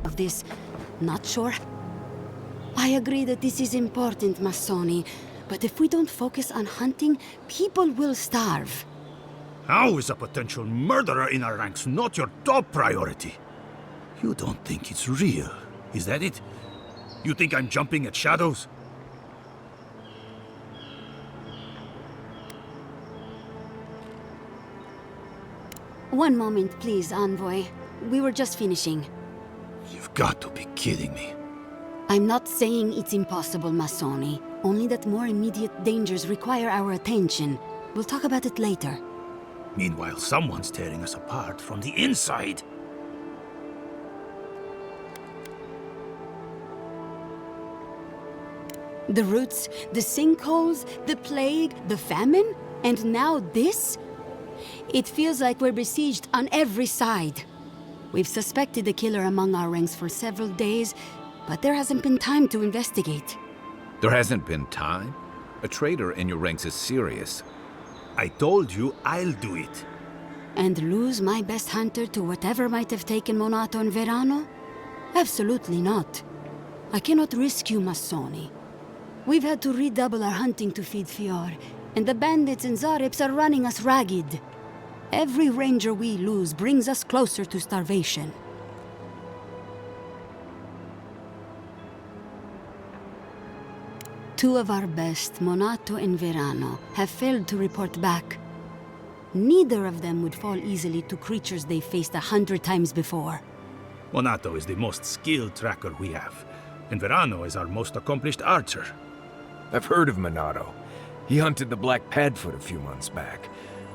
of this. Not sure. I agree that this is important, Massoni. But if we don't focus on hunting, people will starve. How is a potential murderer in our ranks not your top priority? You don't think it's real, is that it? You think I'm jumping at shadows? One moment, please, Envoy. We were just finishing. You've got to be kidding me. I'm not saying it's impossible, Massoni. Only that more immediate dangers require our attention. We'll talk about it later. Meanwhile, someone's tearing us apart from the inside. The roots, the sinkholes, the plague, the famine, and now this? It feels like we're besieged on every side. We've suspected the killer among our ranks for several days, but there hasn't been time to investigate. There hasn't been time? A traitor in your ranks is serious. I told you I'll do it. And lose my best hunter to whatever might have taken Monato and Verano? Absolutely not. I cannot risk you, Massoni. We've had to redouble our hunting to feed Fior, and the bandits and Zarips are running us ragged. Every ranger we lose brings us closer to starvation. Two of our best, Monato and Verano, have failed to report back. Neither of them would fall easily to creatures they faced 100 times before. Monato is the most skilled tracker we have, and Verano is our most accomplished archer. I've heard of Monato. He hunted the Black Padfoot a few months back.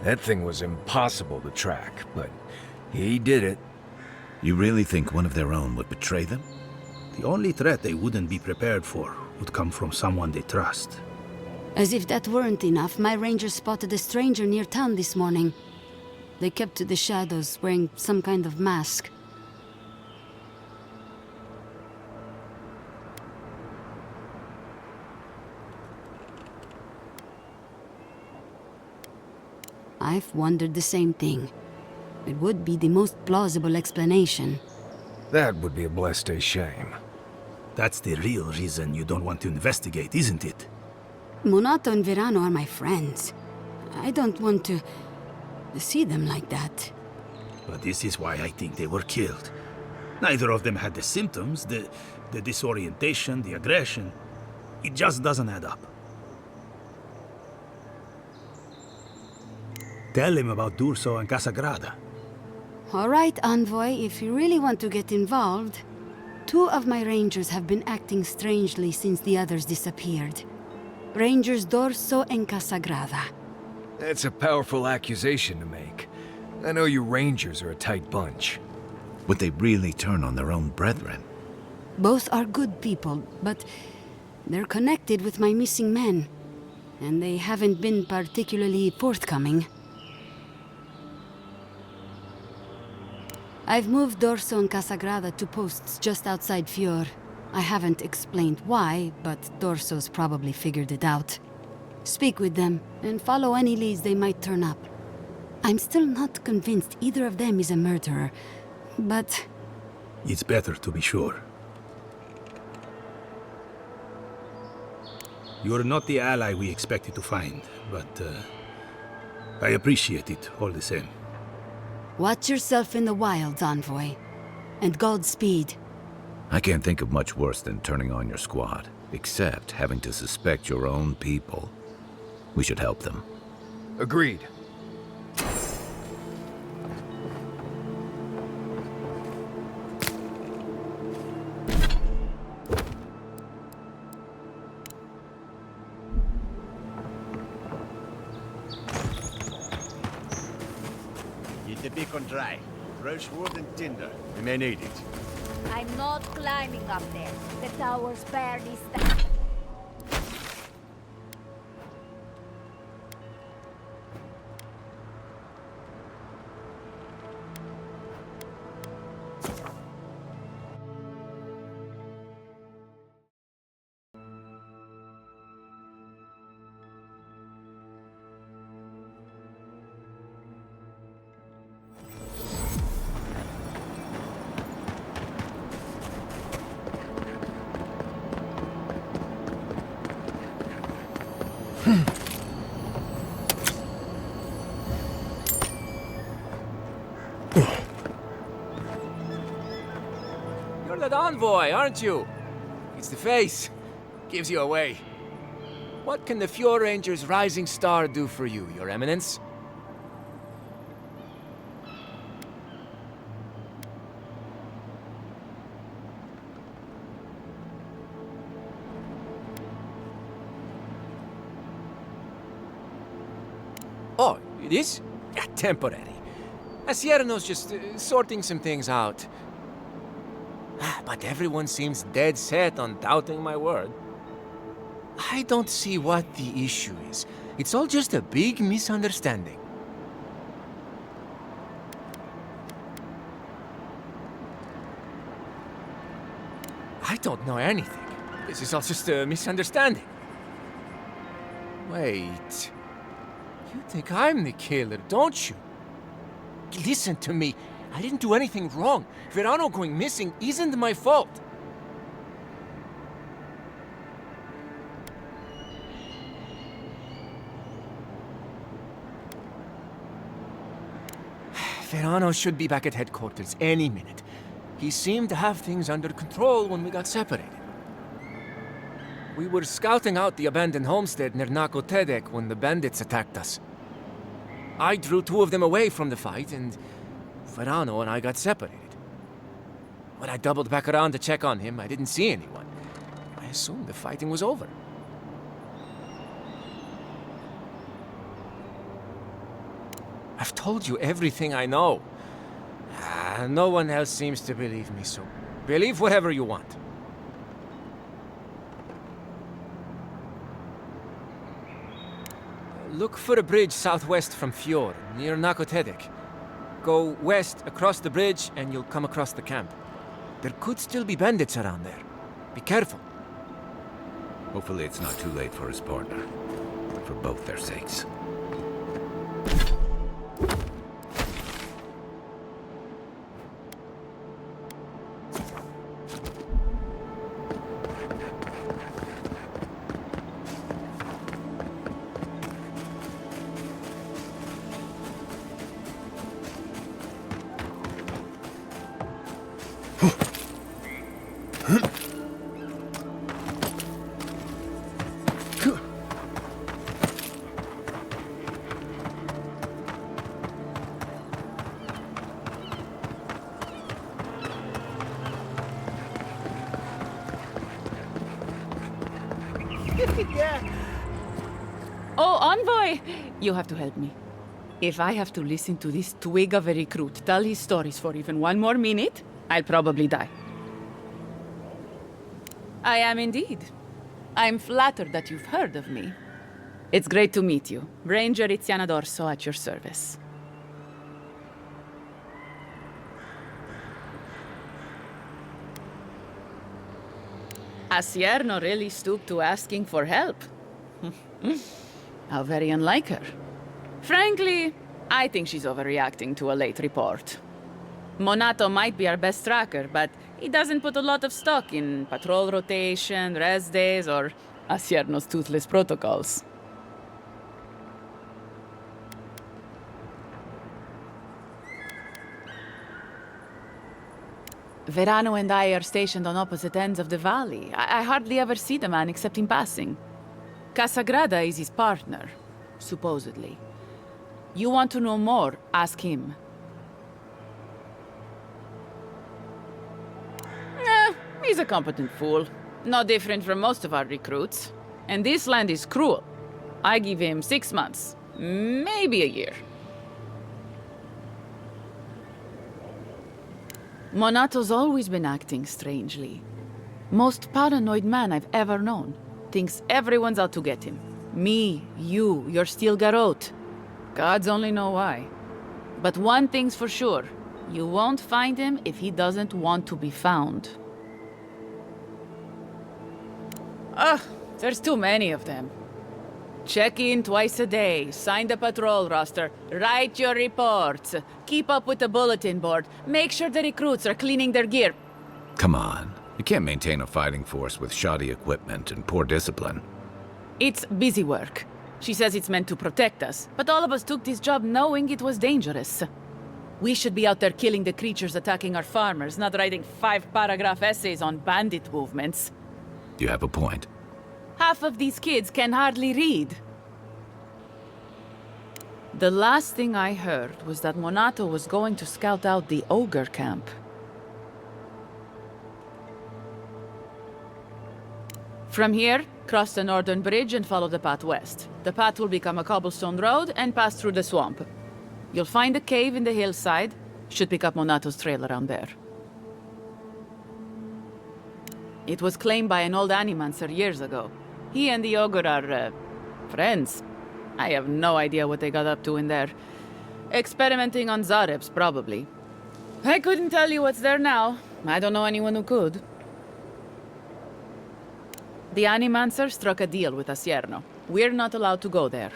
That thing was impossible to track, but he did it. You really think one of their own would betray them? The only threat they wouldn't be prepared for would come from someone they trust. As if that weren't enough, my rangers spotted a stranger near town this morning. They kept to the shadows, wearing some kind of mask. I've wondered the same thing. It would be the most plausible explanation. That would be a blessed shame. That's the real reason you don't want to investigate, isn't it? Monato and Verano are my friends. I don't want to see them like that. But this is why I think they were killed. Neither of them had the symptoms, the disorientation, the aggression. It just doesn't add up. Tell him about D'Urso and Casagrada. All right, Envoy, if you really want to get involved. Two of my rangers have been acting strangely since the others disappeared. Rangers D'Urso and Casagrada. That's a powerful accusation to make. I know you rangers are a tight bunch. Would they really turn on their own brethren? Both are good people, but they're connected with my missing men. And they haven't been particularly forthcoming. I've moved D'Urso and Casagrada to posts just outside Fior. I haven't explained why, but D'Urso's probably figured it out. Speak with them, and follow any leads they might turn up. I'm still not convinced either of them is a murderer, but... It's better to be sure. You're not the ally we expected to find, but I appreciate it all the same. Watch yourself in the wilds, Envoy. And Godspeed. I can't think of much worse than turning on your squad, except having to suspect your own people. We should help them. Agreed. Keep the beacon dry. Fresh wood and tinder. We may need it. I'm not climbing up there. The tower's barely standing. that envoy, aren't you? It's the face. Gives you away. What can the Fjord Ranger's rising star do for you, Your Eminence? Oh, it is? Yeah, temporary. Asierno's just sorting some things out. But everyone seems dead set on doubting my word. I don't see what the issue is. It's all just a big misunderstanding. I don't know anything. This is all just a misunderstanding. Wait. You think I'm the killer, don't you? Listen to me. I didn't do anything wrong. Verano going missing isn't my fault. Verano should be back at headquarters any minute. He seemed to have things under control when we got separated. We were scouting out the abandoned homestead near Nakotedek when the bandits attacked us. I drew 2 of them away from the fight, and Verano and I got separated. When I doubled back around to check on him, I didn't see anyone. I assumed the fighting was over. I've told you everything I know. No one else seems to believe me, so believe whatever you want. Look for a bridge southwest from Fjord, near Nakotedek. Go west across the bridge and you'll come across the camp. There could still be bandits around there. Be careful. Hopefully it's not too late for his partner. For both their sakes. Oh, Envoy! You have to help me. If I have to listen to this twig of a recruit tell his stories for even 1 more minute, I'll probably die. I am indeed. I'm flattered that you've heard of me. It's great to meet you. Ranger Iziana Dorso at your service. Asierno really stooped to asking for help. How very unlike her. Frankly, I think she's overreacting to a late report. Monato might be our best tracker, but he doesn't put a lot of stock in patrol rotation, rest days, or Asierno's toothless protocols. Verano and I are stationed on opposite ends of the valley. I hardly ever see the man except in passing. Casagrada is his partner, supposedly. You want to know more, ask him. He's a competent fool. No different from most of our recruits. And this land is cruel. I give him 6 months, maybe a year. Monato's always been acting strangely. Most paranoid man I've ever known. Thinks everyone's out to get him. Me, you, your steel garrote. Gods only know why. But one thing's for sure. You won't find him if he doesn't want to be found. Ugh, there's too many of them. Check in twice a day, sign the patrol roster, write your reports, keep up with the bulletin board, make sure the recruits are cleaning their gear. Come on. You can't maintain a fighting force with shoddy equipment and poor discipline. It's busy work. She says it's meant to protect us, but all of us took this job knowing it was dangerous. We should be out there killing the creatures attacking our farmers, not writing 5-paragraph essays on bandit movements. You have a point. Half of these kids can hardly read. The last thing I heard was that Monato was going to scout out the ogre camp. From here, cross the northern bridge and follow the path west. The path will become a cobblestone road and pass through the swamp. You'll find a cave in the hillside. Should pick up Monato's trail around there. It was claimed by an old animancer years ago. He and the ogre are, friends. I have no idea what they got up to in there. Experimenting on Zarebs, probably. I couldn't tell you what's there now. I don't know anyone who could. The Animancer struck a deal with Asierno. We're not allowed to go there.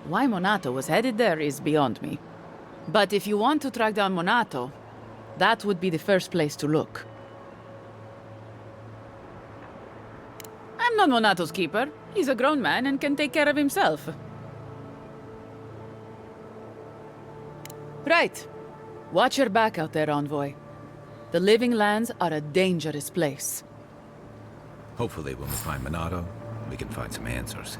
Why Monato was headed there is beyond me. But if you want to track down Monato, that would be the first place to look. I'm not Monato's keeper. He's a grown man and can take care of himself. Right. Watch your back out there, Envoy. The Living Lands are a dangerous place. Hopefully when we find Monato, we can find some answers.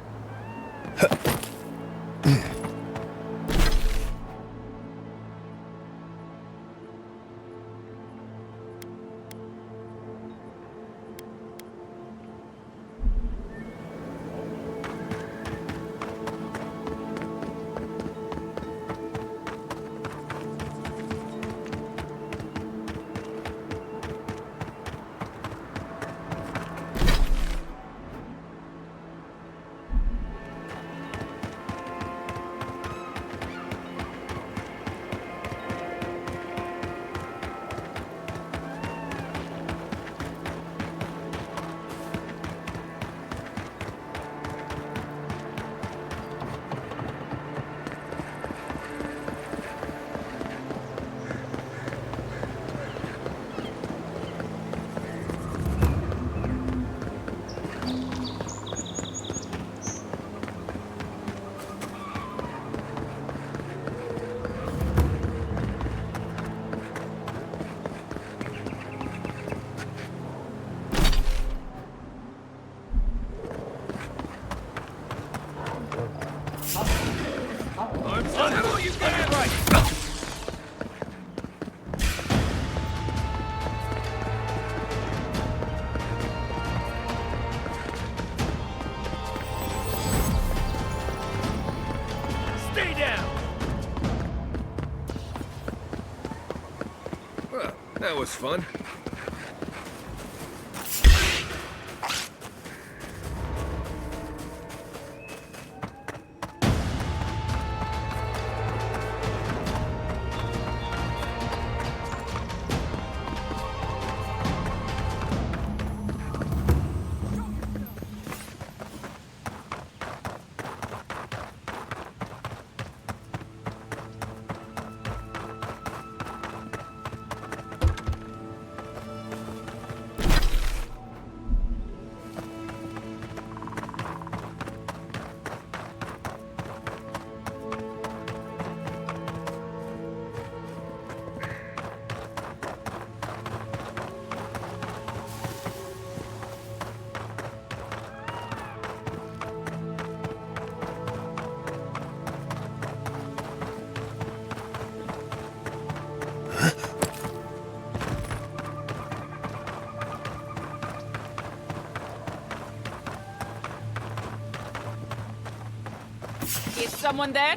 That was fun. Is someone there?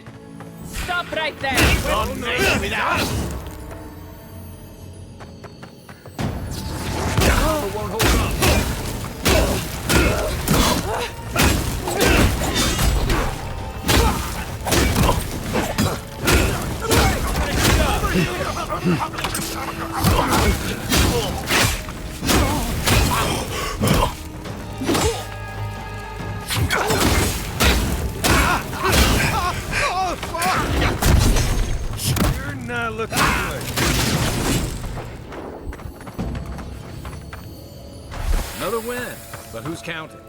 Stop right there! Don't make me now! Won't hold up. You're not looking good. Another win, but who's counting?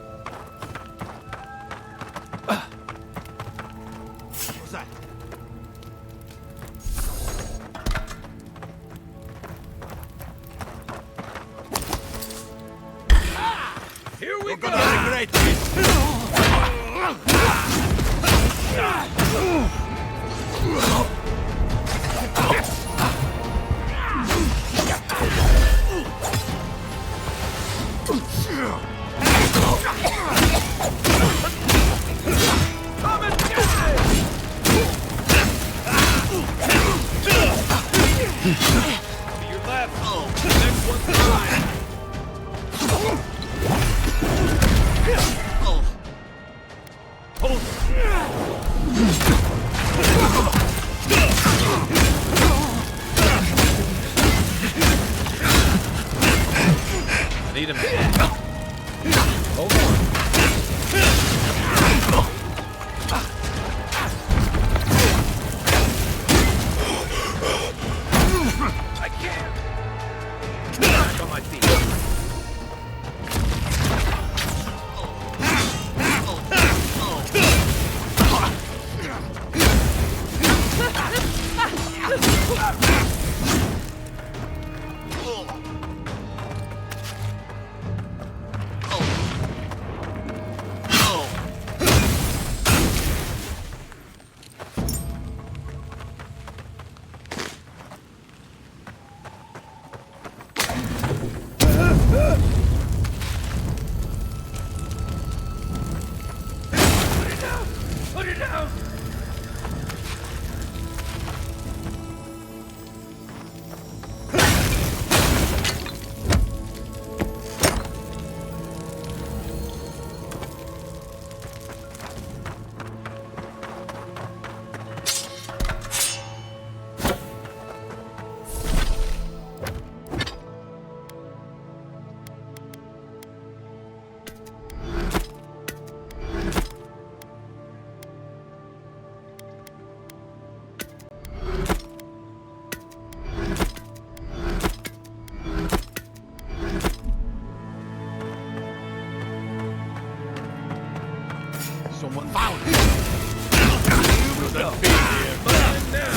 What's that? You're gonna regret this! To your left. Next one's mine. Need him. Hold on. I can't. Back on my feet. Put it down! Someone found it. Here we go. Mine now.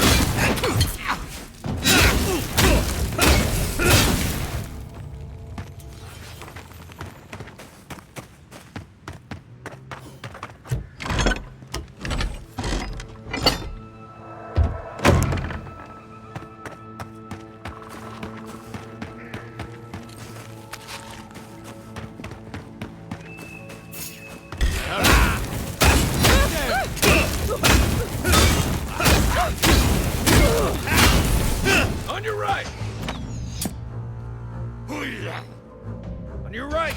On your right. On your right.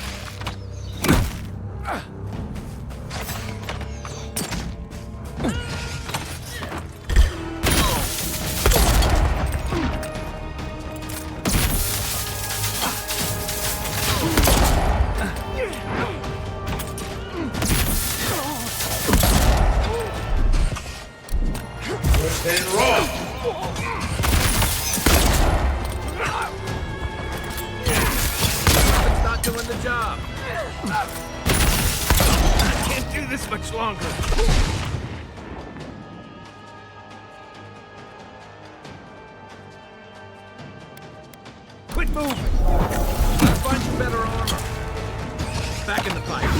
It's not doing the job. I can't do this much longer. Quit moving. Find you better armor. Back in the fight.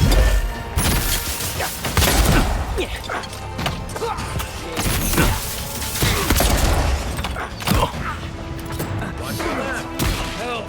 Watch your left. Help.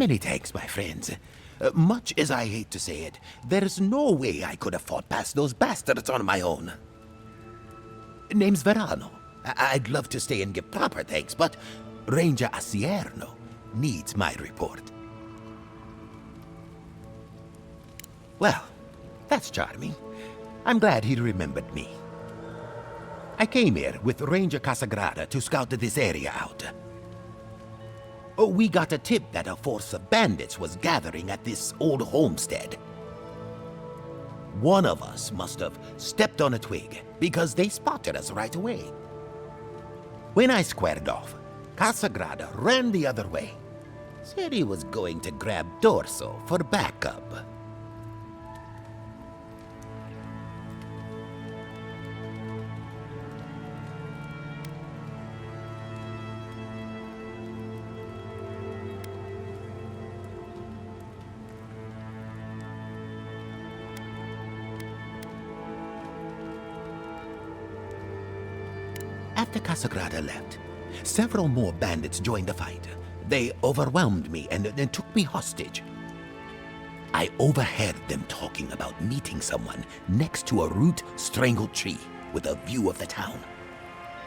Many thanks, my friends. Much as I hate to say it, there's no way I could have fought past those bastards on my own. Name's Verano. I'd love to stay and give proper thanks, but Ranger Asierno needs my report. Well, that's charming. I'm glad he remembered me. I came here with Ranger Casagrada to scout this area out. Oh, we got a tip that a force of bandits was gathering at this old homestead. One of us must have stepped on a twig, because they spotted us right away. When I squared off, Casagrada ran the other way. Said he was going to grab Dorso for backup. After Casagrada left, several more bandits joined the fight. They overwhelmed me and took me hostage. I overheard them talking about meeting someone next to a root-strangled tree with a view of the town.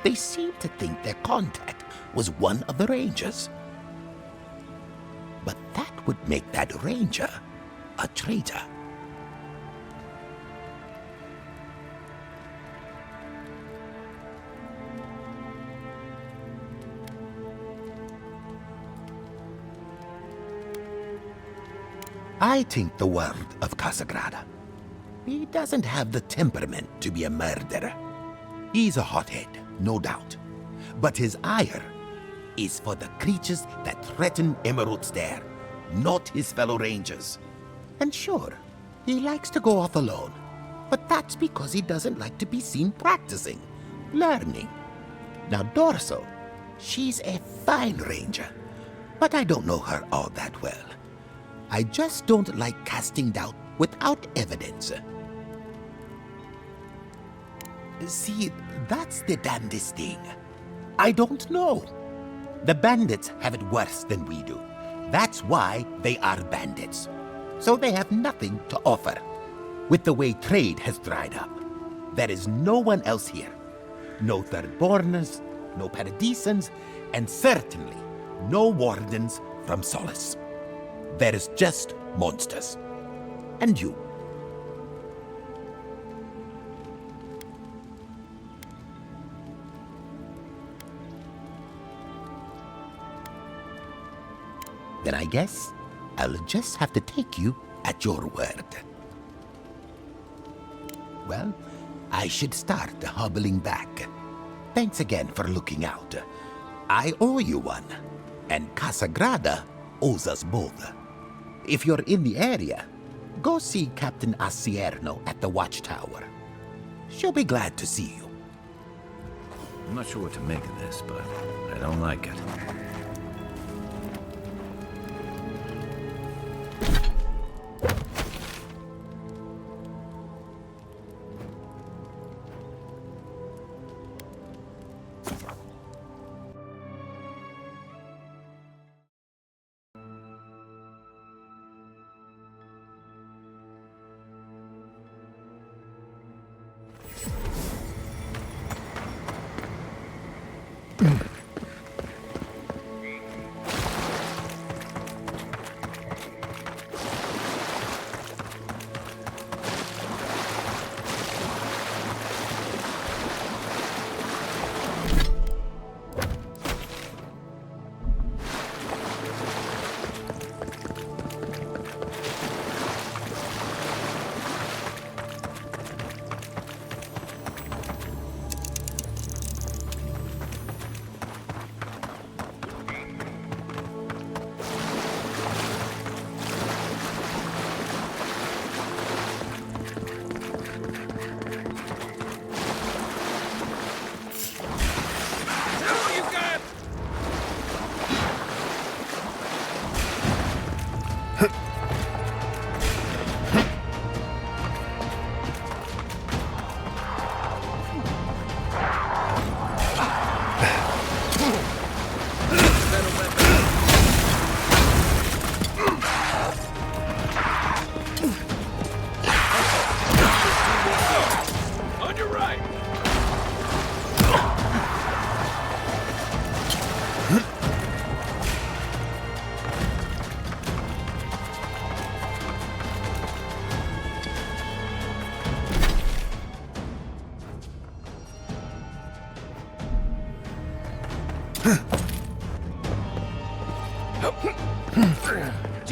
They seemed to think their contact was one of the rangers. But that would make that ranger a traitor. I think the world of Casagrada. He doesn't have the temperament to be a murderer. He's a hothead, no doubt. But his ire is for the creatures that threaten Emerald's Dare, not his fellow rangers. And sure, he likes to go off alone. But that's because he doesn't like to be seen practicing, learning. Now Dorso, she's a fine ranger. But I don't know her all that well. I just don't like casting doubt without evidence. See, that's the damnedest thing. I don't know. The bandits have it worse than we do. That's why they are bandits. So they have nothing to offer. With the way trade has dried up, there is no one else here. No Thirdborners, no Paradisans, and certainly no wardens from Solace. There is just monsters. And you. Then I guess I'll just have to take you at your word. Well, I should start hobbling back. Thanks again for looking out. I owe you one, and Casagrada owes us both. If you're in the area, go see Captain Asierno at the watchtower. She'll be glad to see you. I'm not sure what to make of this, but I don't like it.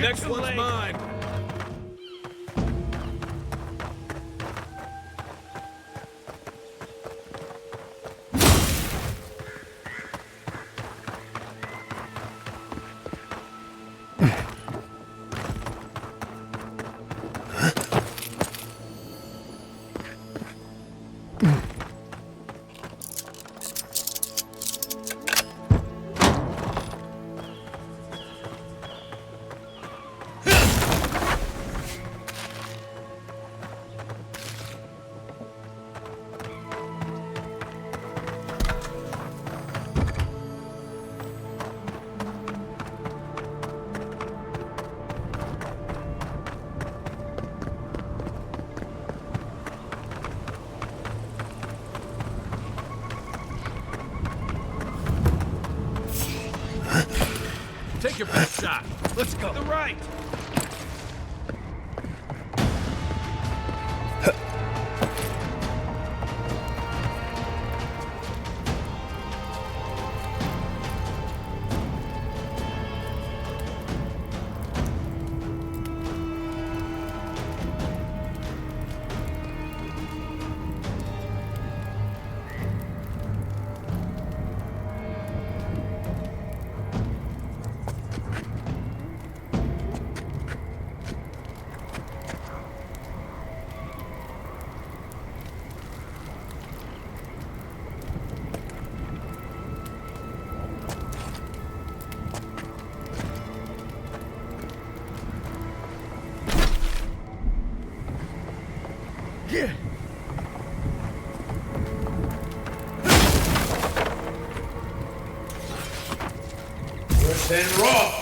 Next one's mine. Take your best shot. Let's go. To the right. And raw.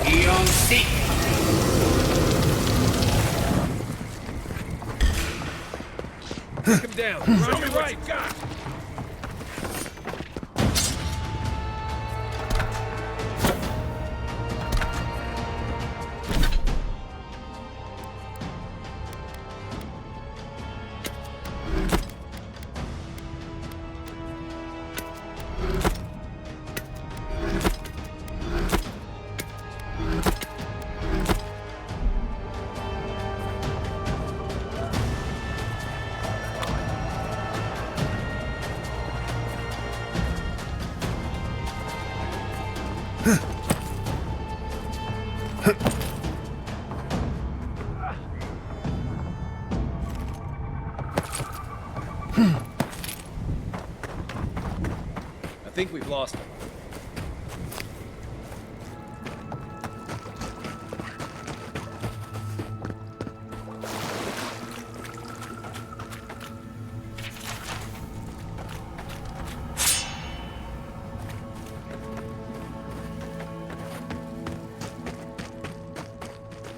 Eon Seek. Take him down. Show me right. God. I think we've lost him.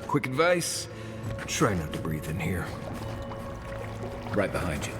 Quick advice, try not to breathe in here. Right behind you.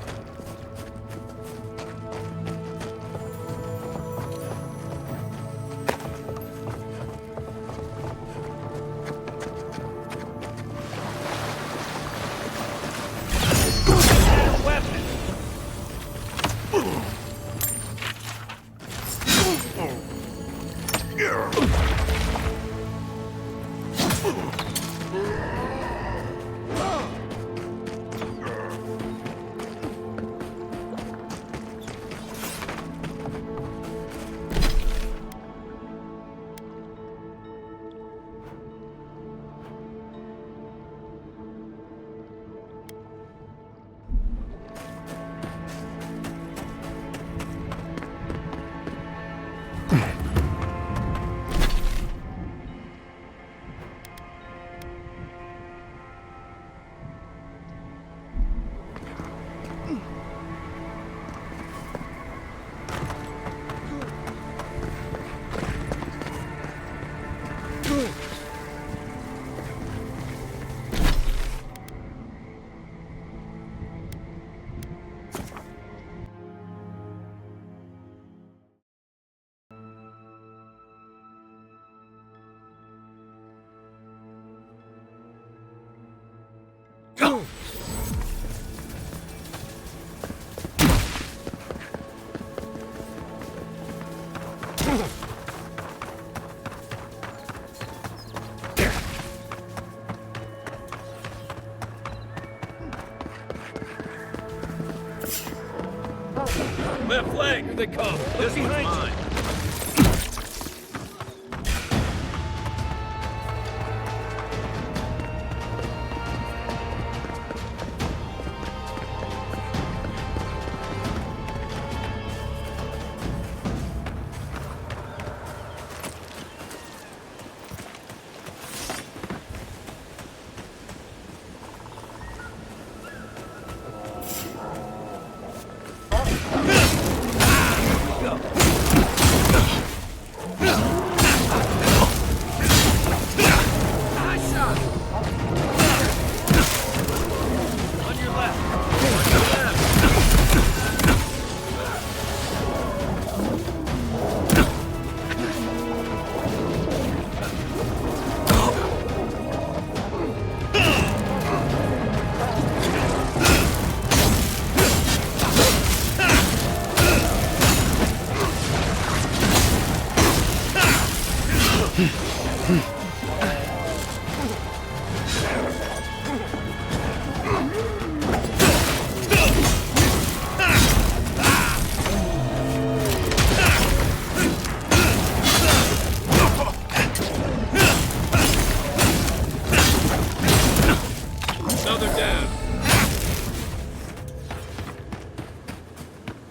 Left flank! Here they come! This one's mine!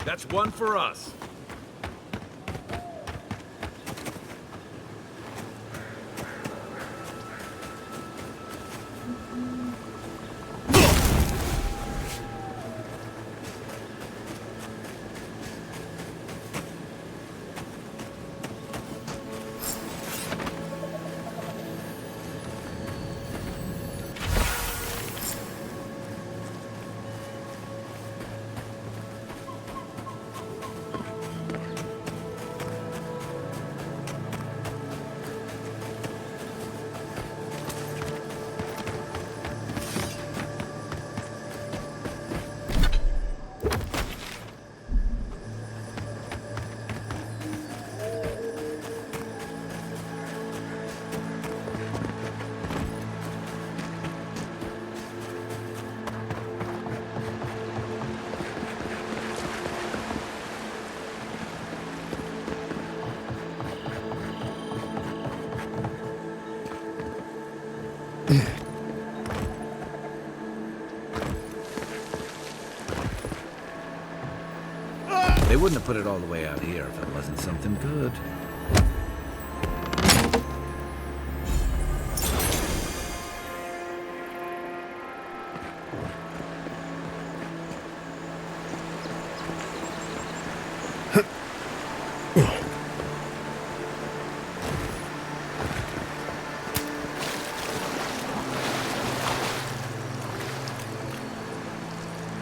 That's one for us. They wouldn't have put it all the way out here if it wasn't something good.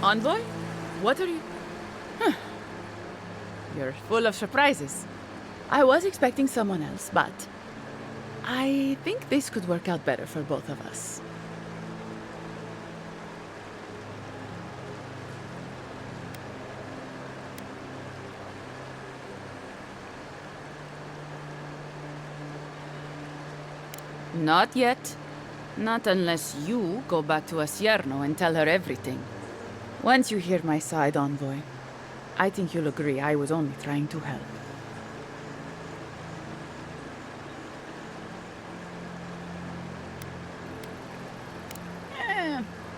Envoy? What are you... Huh. You're full of surprises. I was expecting someone else, but... I think this could work out better for both of us. Not yet. Not unless you go back to Asierno and tell her everything. Once you hear my side, Envoy, I think you'll agree I was only trying to help.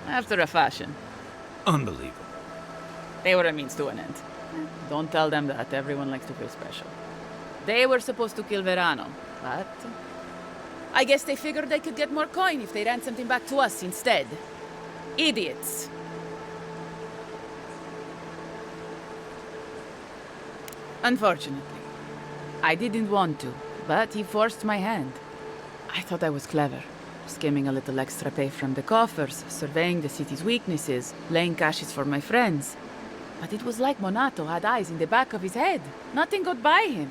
After a fashion. Unbelievable. They were a means to an end. Don't tell them that. Everyone likes to feel special. They were supposed to kill Verano, but... I guess they figured they could get more coin if they ran something back to us instead. Idiots. Unfortunately. I didn't want to, but he forced my hand. I thought I was clever. Skimming a little extra pay from the coffers, surveying the city's weaknesses, laying caches for my friends. But it was like Monato had eyes in the back of his head. Nothing got by him.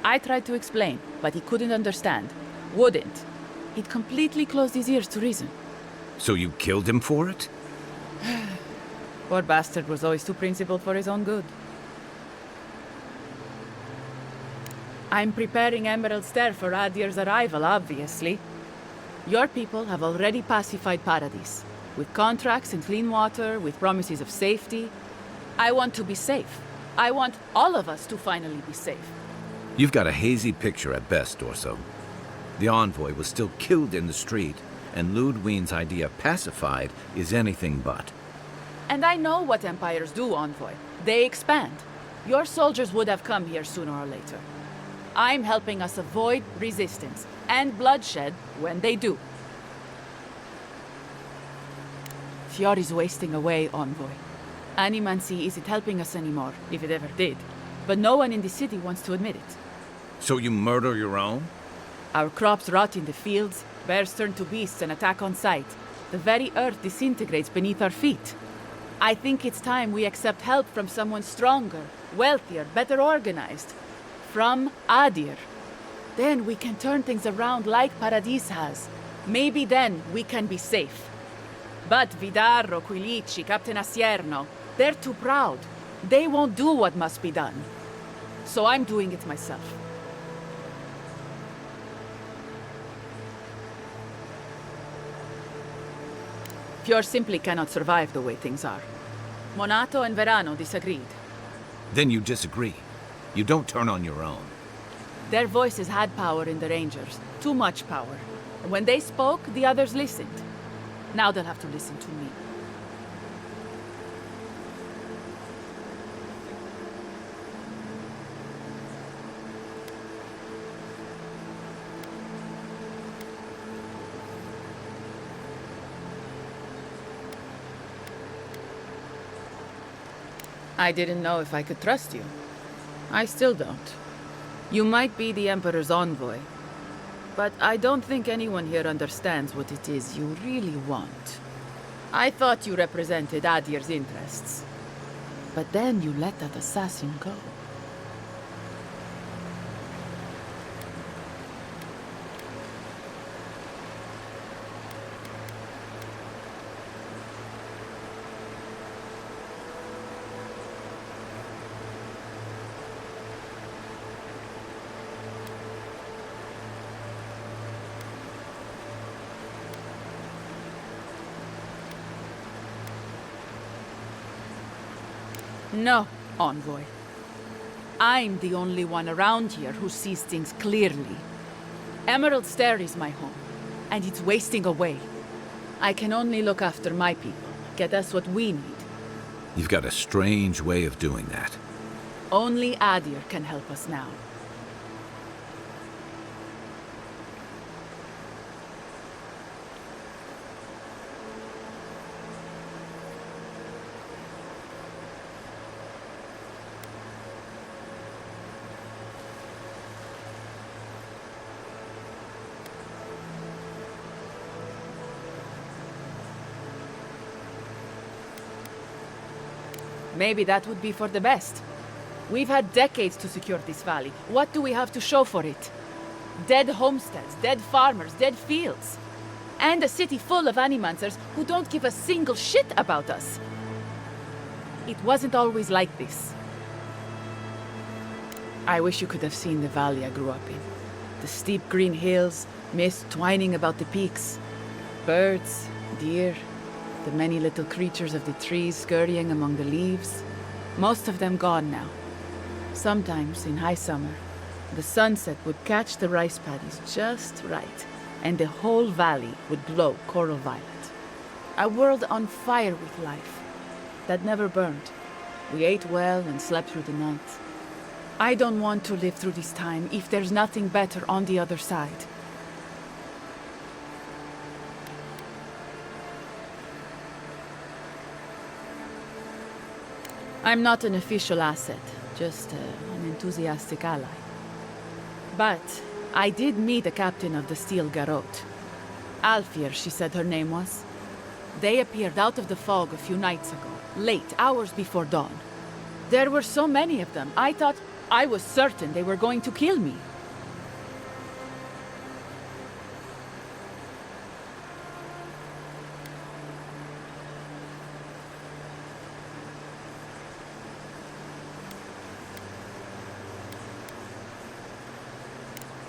I tried to explain, but he couldn't understand. Wouldn't. He'd completely closed his ears to reason. So you killed him for it? Poor bastard was always too principled for his own good. I'm preparing Emerald Stair for Adir's arrival, obviously. Your people have already pacified Paradis, with contracts and clean water, with promises of safety. I want to be safe, I want all of us to finally be safe. You've got a hazy picture at best, Dorso. The envoy was still killed in the street, and Ludwine's idea of pacified is anything but. And I know what empires do, Envoy. They expand. Your soldiers would have come here sooner or later. I'm helping us avoid resistance and bloodshed when they do. Fiori's wasting away, Envoy. Animancy isn't helping us anymore, if it ever did. But no one in the city wants to admit it. So you murder your own? Our crops rot in the fields, bears turn to beasts and attack on sight. The very earth disintegrates beneath our feet. I think it's time we accept help from someone stronger, wealthier, better organized. From Adir. Then we can turn things around like Paradis has. Maybe then we can be safe. But Vidarro, Quilici, Captain Asierno, they're too proud. They won't do what must be done. So I'm doing it myself. Fior simply cannot survive the way things are. Monato and Verano disagreed. Then you disagree. You don't turn on your own. Their voices had power in the Rangers. Too much power. And when they spoke, the others listened. Now they'll have to listen to me. I didn't know if I could trust you. I still don't. You might be the Emperor's envoy, but I don't think anyone here understands what it is you really want. I thought you represented Adir's interests, but then you let that assassin go. No, Envoy. I'm the only one around here who sees things clearly. Emerald Stair is my home, and it's wasting away. I can only look after my people, get us what we need. You've got a strange way of doing that. Only Adir can help us now. Maybe that would be for the best. We've had decades to secure this valley. What do we have to show for it? Dead homesteads, dead farmers, dead fields. And a city full of animancers who don't give a single shit about us. It wasn't always like this. I wish you could have seen the valley I grew up in. The steep green hills, mist twining about the peaks. Birds, deer, the many little creatures of the trees scurrying among the leaves. Most of them gone now. Sometimes, in high summer, the sunset would catch the rice paddies just right, and the whole valley would glow coral violet. A world on fire with life, that never burned. We ate well and slept through the night. I don't want to live through this time if there's nothing better on the other side. I'm not an official asset, just an enthusiastic ally. But I did meet the captain of the Steel Garrote. Alfir, she said her name was. They appeared out of the fog a few nights ago, late, hours before dawn. There were so many of them, I was certain they were going to kill me.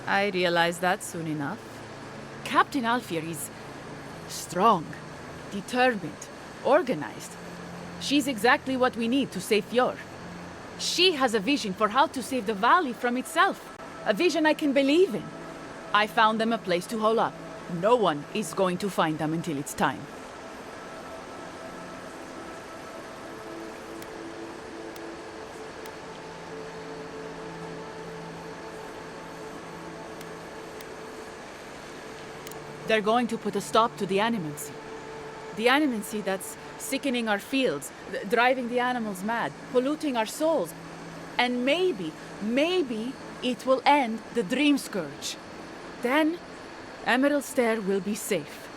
I realized that soon enough. Captain Alfir is strong, determined, organized. She's exactly what we need to save Fior. She has a vision for how to save the valley from itself. A vision I can believe in. I found them a place to hole up. No one is going to find them until it's time. They're going to put a stop to the animancy. The animancy that's sickening our fields, driving the animals mad, polluting our souls. And maybe it will end the Dream Scourge. Then, Emerald Stair will be safe.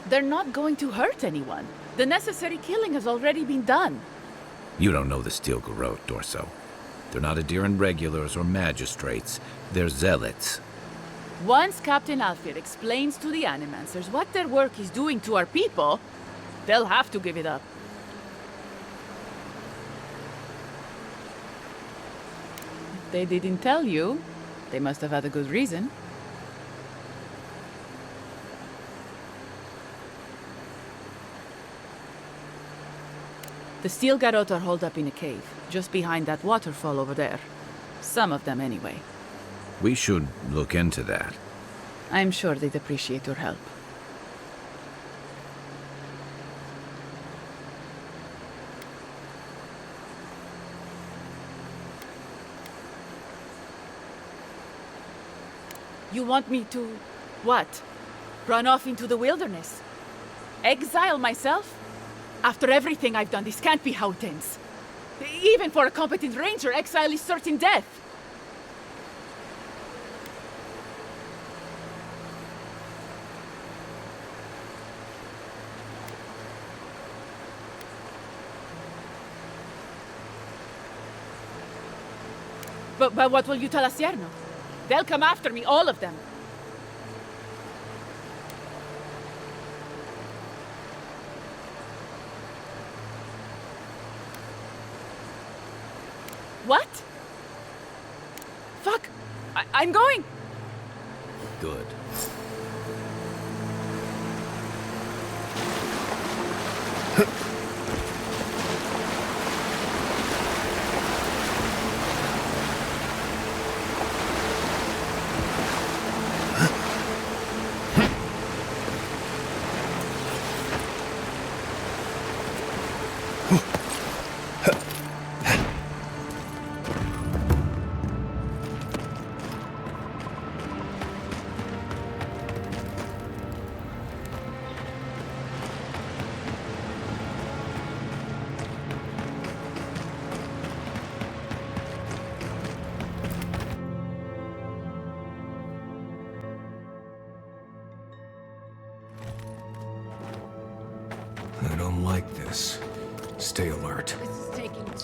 They're not going to hurt anyone. The necessary killing has already been done. You don't know the Steel Garrote, Dorso. They're not Adiran regulars or magistrates. They're zealots. Once Captain Alfir explains to the Animancers what their work is doing to our people, they'll have to give it up. If they didn't tell you, they must have had a good reason. The Steel Garrote are holed up in a cave, just behind that waterfall over there. Some of them, anyway. We should look into that. I'm sure they'd appreciate your help. You want me to... what? Run off into the wilderness? Exile myself? After everything I've done, this can't be how it ends. Even for a competent ranger, exile is certain death. But what will you tell Asierno? They'll come after me, all of them. What? Fuck! I'm going! Good. I don't like this. Stay alert.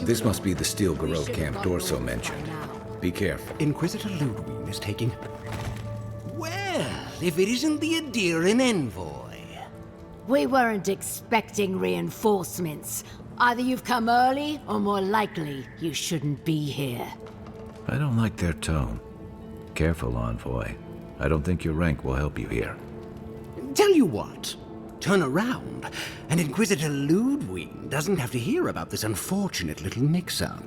This must be the Steel Garrote camp Dorso mentioned. Be careful. Inquisitor Ludwig is taking... Well, if it isn't the Adiran envoy. We weren't expecting reinforcements. Either you've come early, or more likely, you shouldn't be here. I don't like their tone. Careful, envoy. I don't think your rank will help you here. Tell you what. Turn around, and Inquisitor Ludwig doesn't have to hear about this unfortunate little mix-up.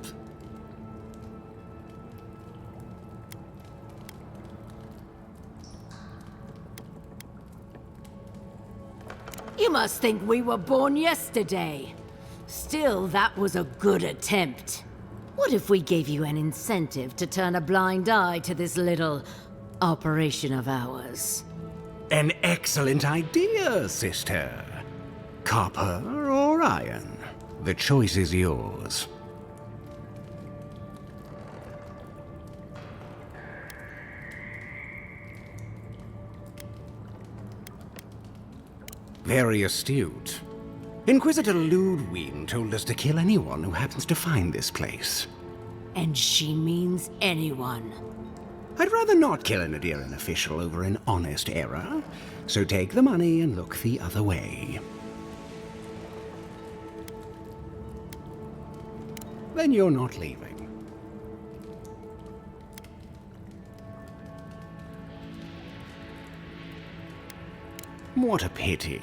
You must think we were born yesterday. Still, that was a good attempt. What if we gave you an incentive to turn a blind eye to this little operation of ours? An excellent idea, sister. Copper or iron? The choice is yours. Very astute. Inquisitor Ludwig told us to kill anyone who happens to find this place. And she means anyone. I'd rather not kill an Adiran official over an honest error, so take the money and look the other way. Then you're not leaving. What a pity.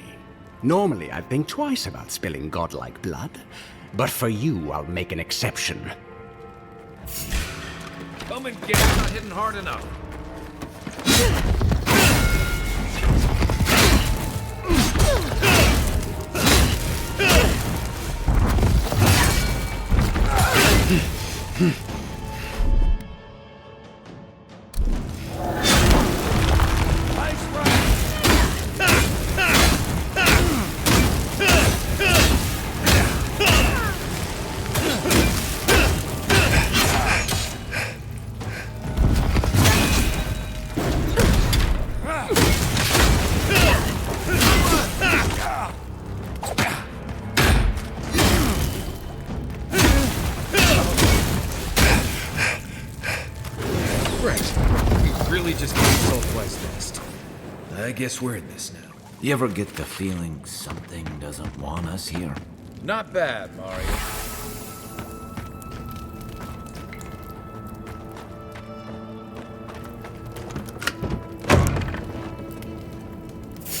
Normally, I'd think twice about spilling godlike blood. But for you, I'll make an exception. Come and get it, not hitting hard enough. I guess we're in this now. You ever get the feeling something doesn't want us here? Not bad, Mario.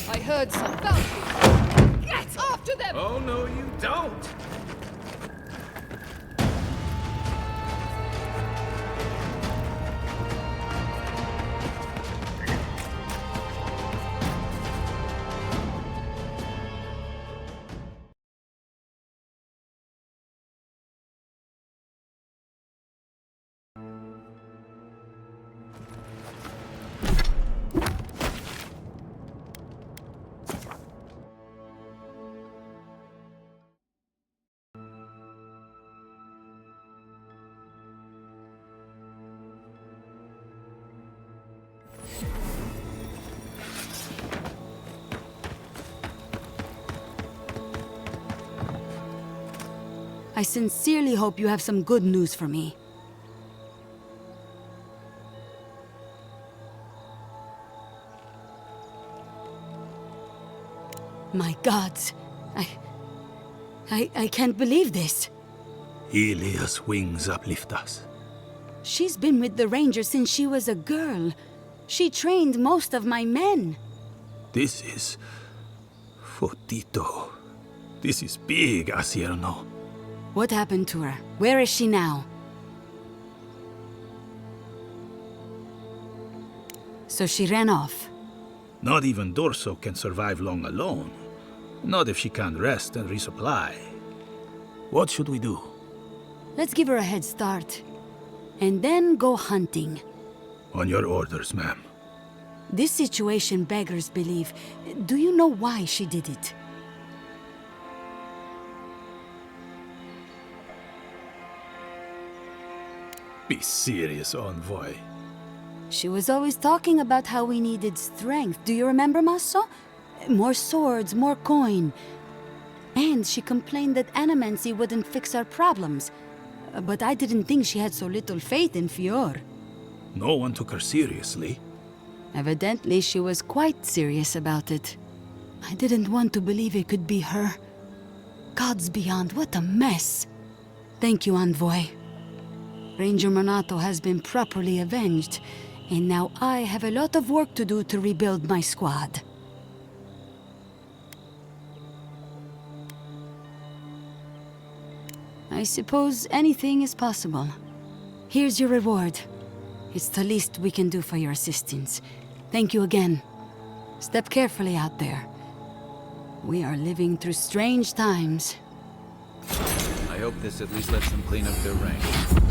I heard some Valkyries. Get after them! Oh, no, you don't! I sincerely hope you have some good news for me. My gods, I can't believe this. Ilia's wings uplift us. She's been with the Rangers since she was a girl. She trained most of my men. This is... Fotito. This is big, Asierno. What happened to her? Where is she now? So she ran off. Not even Dorso can survive long alone. Not if she can't rest and resupply. What should we do? Let's give her a head start. And then go hunting. On your orders, ma'am. This situation beggars belief. Do you know why she did it? Be serious, Envoy. She was always talking about how we needed strength. Do you remember, Maso? More swords, more coin. And she complained that animancy wouldn't fix our problems. But I didn't think she had so little faith in Fior. No one took her seriously. Evidently, she was quite serious about it. I didn't want to believe it could be her. Gods beyond, what a mess. Thank you, Envoy. Ranger Monato has been properly avenged, and now I have a lot of work to do to rebuild my squad. I suppose anything is possible. Here's your reward. It's the least we can do for your assistance. Thank you again. Step carefully out there. We are living through strange times. I hope this at least lets them clean up their ranks.